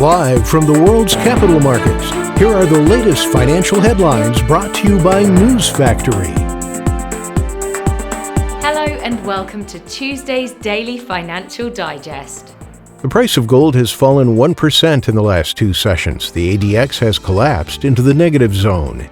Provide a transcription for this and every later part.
Live from the world's capital markets, here are the latest financial headlines brought to you by News Factory. Hello and welcome to Tuesday's Daily Financial Digest. The price of gold has fallen 1% in the last two sessions. The ADX has collapsed into the negative zone.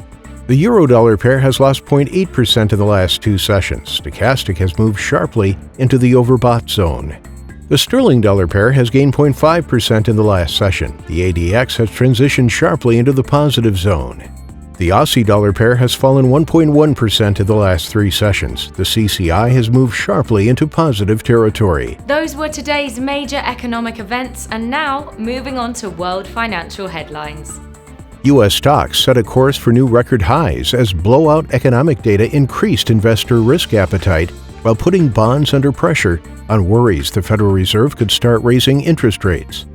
The euro-dollar pair has lost 0.8% in the last two sessions. Stochastic has moved sharply into the overbought zone. The sterling-dollar pair has gained 0.5% in the last session. The ADX has transitioned sharply into the positive zone. The Aussie-dollar pair has fallen 1.1% in the last three sessions. The CCI has moved sharply into positive territory. Those were today's major economic events, and now moving on to world financial headlines. U.S. stocks set a course for new record highs as blowout economic data increased investor risk appetite while putting bonds under pressure on worries the Federal Reserve could start raising interest rates.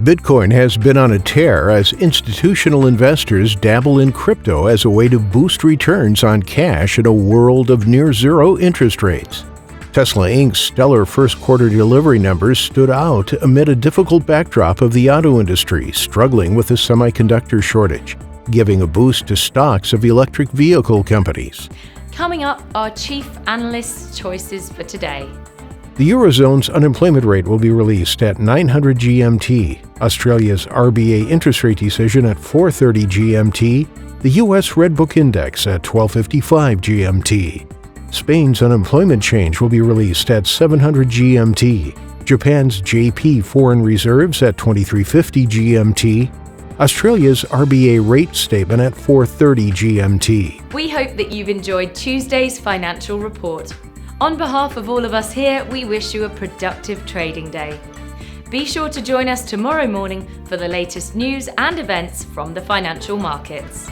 Bitcoin has been on a tear as institutional investors dabble in crypto as a way to boost returns on cash in a world of near-zero interest rates. Tesla Inc.'s stellar first-quarter delivery numbers stood out amid a difficult backdrop of the auto industry struggling with a semiconductor shortage, giving a boost to stocks of electric vehicle companies. Coming up, our chief analyst's choices for today. The Eurozone's unemployment rate will be released at 900 GMT, Australia's RBA interest rate decision at 4:30 GMT, the U.S. Red Book Index at 12:55 GMT. Spain's unemployment change will be released at 700 GMT, Japan's JP foreign reserves at 2350 GMT, Australia's RBA rate statement at 4:30 GMT. We hope that you've enjoyed Tuesday's financial report. On behalf of all of us here, we wish you a productive trading day. Be sure to join us tomorrow morning for the latest news and events from the financial markets.